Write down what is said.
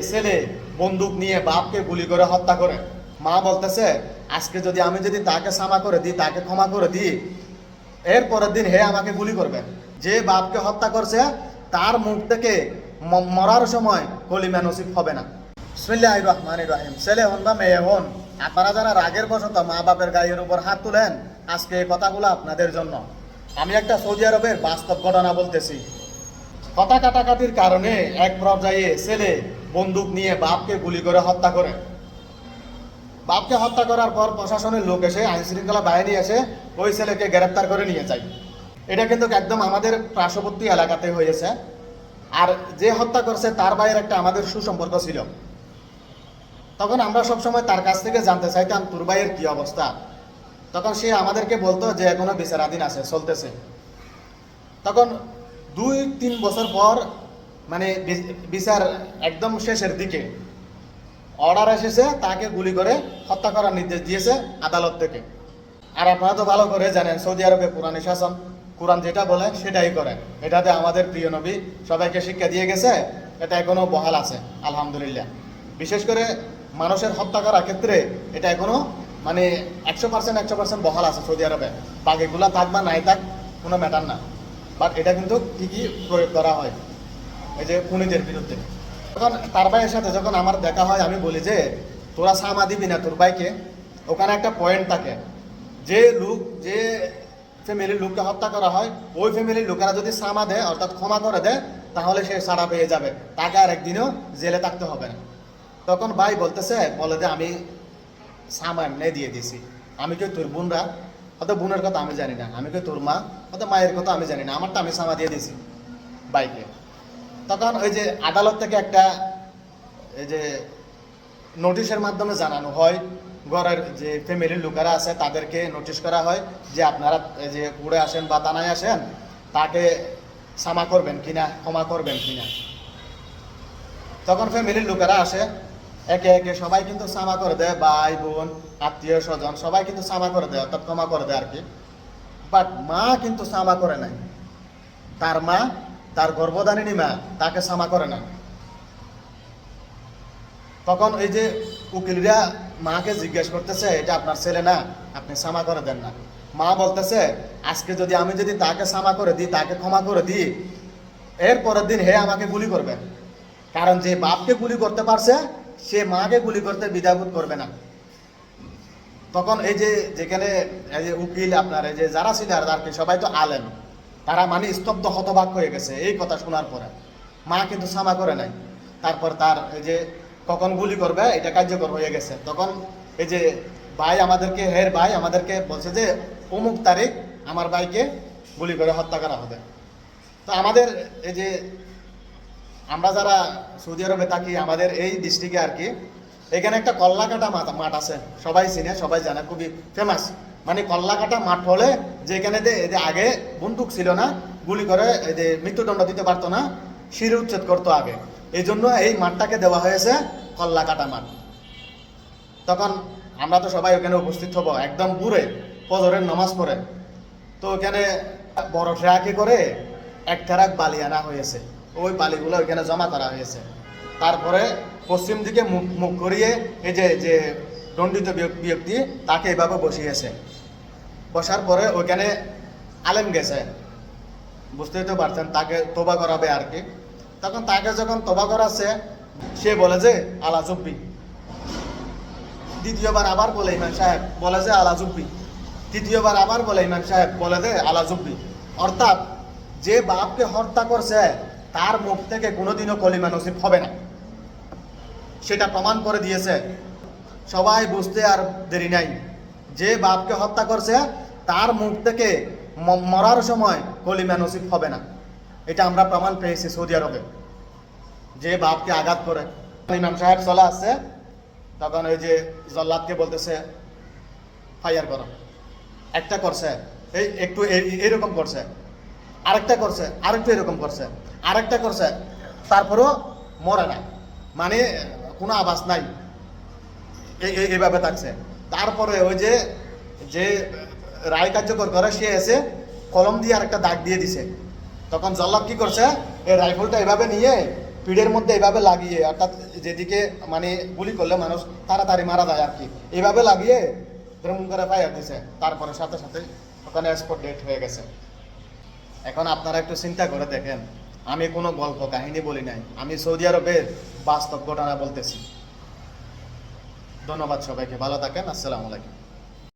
ছেলে বন্দুক নিয়ে বাপকে গুলি করে হত্যা করে। মা বলতেছে আজকে আমি যদি তাকে ক্ষমা করে দিই, তাকে ক্ষমা করে দিই, এর পরের দিন হে আমাকে গুলি করবে। যে বাপকে হত্যা করছে তার মুখ থেকে মরার সময় কলিমা নসিব হবে না। বিসমিল্লাহির রহমানির রহিম। ছেলে হন বা মেয়ে হন, আপনারা যারা রাগের বশত মা বাপের গায়ের উপর হাত তুলেন, আজকে এই কথাগুলো আপনাদের জন্য। আমি একটা সৌদি আরবের বাস্তব ঘটনা বলতেছি। কথা কাটাকাটির কারণে এক পর্যায়ে ছেলে বন্দুক নিয়ে বাপকে গুলি করে হত্যা করে। বাপকে হত্যা করার পর প্রশাসনের লোক এসে, আইন শৃঙ্খলা বাহিনী এসে ওই ছেলেকে গ্রেপ্তার করে নিয়ে যায়। এটা কিন্তু একদম আমাদের পার্শ্ববর্তী এলাকাতে হয়েছে। আর যে হত্যা করছে তার ভাইয়ের একটা আমাদের সুসম্পর্ক ছিল। তখন আমরা সবসময় তার কাছ থেকে জানতে চাইতাম তোর ভাইয়ের কি অবস্থা। তখন সে আমাদেরকে বলতো যে এখনো বিচারাধীন আছে, চলতেছে। তখন 2-3 বছর পর মানে বিচার একদম শেষের দিকে অর্ডার এসেছে, তাকে গুলি করে হত্যা করার নির্দেশ দিয়েছে আদালত থেকে। আর আপনারা তো ভালো করে জানেন সৌদি আরবে কোরআনী শাসন, কোরআন যেটা বলে সেটাই করে। এটাতে আমাদের প্রিয় নবী সবাইকে শিক্ষা দিয়ে গেছে, এটা এখনো বহাল আছে আলহামদুলিল্লাহ। বিশেষ করে মানুষের হত্যা করার ক্ষেত্রে এটা এখনো মানে 100% বহাল আছে সৌদি আরবে। বাকিগুলা থাক বা নাই থাক কোনো ম্যাটার না, বাট এটা কিন্তু ঠিকই প্রয়োগ করা হয় এই যে খুনিদের বিরুদ্ধে। তখন তার ভাইয়ের সাথে যখন আমার দেখা হয়, আমি বলি যে তোরা সামা দিবি না তোর ভাইকে। ওখানে একটা পয়েন্ট থাকে, যে ফ্যামিলির লোককে হত্যা করা হয় ওই ফ্যামিলির লোকেরা যদি সামা দেয় অর্থাৎ ক্ষমা করে দেয়, তাহলে সে ছাড়া পেয়ে যাবে, তাকে আর একদিনও জেলে থাকতে হবে না। তখন ভাই বলে যে আমি সামা এমনি দিয়ে দিছি। আমি কেউ তোর বোনরা, হয়তো বোনের কথা আমি জানি না, আমি কেউ তোর মা, হয়তো মায়ের কথা আমি জানি না, আমারটা আমি সামা দিয়ে দিছি বাইকে। তখন ওই যে আদালত থেকে একটা এই যে নোটিশের মাধ্যমে জানানো হয়, ঘরের যে ফ্যামিলির লোকেরা আছে তাদেরকে নোটিশ করা হয় যে আপনারা এই যে ঘুরে আসেন বা থানায় আসেন, তাকে ক্ষমা করবেন কিনা, ক্ষমা করবেন কিনা। তখন ফ্যামিলির লোকেরা আসে, একে একে সবাই কিন্তু ক্ষমা করে দেয়, ভাই বোন আত্মীয় স্বজন সবাই কিন্তু ক্ষমা করে দেয়, অর্থাৎ ক্ষমা করে দেয় আর কি। বাট মা কিন্তু ক্ষমা করে নাই। তার মা, তার গর্ভধারিণী মা তাকে ক্ষমা করে না। তখন এই যে উকিলরা মাকে জিজ্ঞেস করতেছে এটা আপনার ছেলে না, আপনি ক্ষমা করে দেন না। মা বলতেছে আজকে আমি যদি তাকে ক্ষমা করে দিই, তাকে ক্ষমা করে দিই, এর পরের দিন হে আমাকে গুলি করবে। কারণ যে বাপকে গুলি করতে পারছে সে মাকে গুলি করতে দ্বিধাবোধ করবে না। তখন এই যে যেখানে এই যে উকিল আপনার এই যে যারা ছিল আর কি সবাই তো আলেম, তারা মানে স্তব্ধ হতবাক হয়ে গেছে এই কথা শোনার পরে। মা কিন্তু ক্ষমা করে নাই। তারপর তার এই যে কখন গুলি করবে এটা কার্যকর হয়ে গেছে। তখন এই যে ভাই আমাদেরকে বলছে যে অমুক তারিখ আমার ভাইকে গুলি করে হত্যা করা হবে। তো আমাদের এই যে আমরা যারা সৌদি আরবে থাকি, আমাদের এই ডিস্ট্রিক্টে আর কি, এখানে একটা কল্লাকাটা মাঠ আছে, সবাই চিনে সবাই জানে, খুবই ফেমাস। মানে কল্লাকাটা মাঠ হলে যেখানে আগে বন্দুক ছিল না, গুলি করে মৃত্যুদণ্ড দিতে পারতো না, শিরে উচ্ছেদ করতো আগে, এই জন্য এই মাঠটাকে দেওয়া হয়েছে কল্লাকাটা মাঠ। তখন আমরা তো সবাই ওখানে উপস্থিত হব একদম পুরে ফজরের নামাজ পড়ে। তো ওখানে বড় ট্রাকে করে এক ট্রাক বালি আনা হয়েছে, ওই বালিগুলো ওইখানে জমা করা হয়েছে। তারপরে পশ্চিম দিকে মুখ করিয়ে এই যে দণ্ডিত ব্যক্তি তাকে এভাবে বসিয়েছে। বসার পরে ওইখানে আলেম গেছে, বুঝতেই তো পারছেন, তাকে তোবা করাবে আর কি। তখন তাকে যখন তোবা করাচ্ছে, সে বলে যে আলা জব্বি। দ্বিতীয়বার আবার বলে ইমাম সাহেব বলে যে আলা জব্বি। তৃতীয়বার আবার বলে ইমাম সাহেব বলে যে আলা জব্বি। অর্থাৎ যে বাপকে হত্যা করছে তার মুখ থেকে কোনোদিনও কলিমা নসিব হবে না, সেটা প্রমাণ করে দিয়েছে। সবাই বুঝতে আর দেরি নাই, যে বাপকে হত্যা করছে তার মুখ থেকে মরার সময় কলিমা নসিব হবে না। এটা আমরা প্রমাণ পেয়েছি সৌদি আরবে। যে বাপকে আঘাত করে, ইমাম সাহেব চলে আসছে, তখন ওই যে জল্লাদকে বলতেছে ফায়ার করো। একটা করছে, এই একটু এরকম করছে, আরেকটা করছে, আরেকটু এরকম করছে, আরেকটা করছে, তারপরেও মরে না, মানে কোনো আওয়াজ নাই, এইভাবে থাকছে। তারপরে ওই যে রায় কার্যকর করে সে এসে কলম দিয়ে আরেকটা দাগ দিয়ে দিছে। তখন জল্লাদ কি করছে, এই রাইফেলটা এভাবে নিয়ে পিঠের মধ্যে এভাবে লাগিয়ে, অর্থাৎ যেদিকে মানে গুলি করলে মানুষ তাড়াতাড়ি মারা যায় আর কি, এভাবে লাগিয়ে এরকম করে ফায়ার দিছে, তারপরে সাথে সাথে ওখানে স্পট ডেট হয়ে গেছে। এখন আপনারা একটু চিন্তা করে দেখেন, আমি কোনো গল্প কাহিনী বলি নাই, আমি সৌদি আরবের বাস্তব ঘটনা বলতেছি। ধন্যবাদ সবাইকে, ভালো থাকেন, আসসালামু আলাইকুম।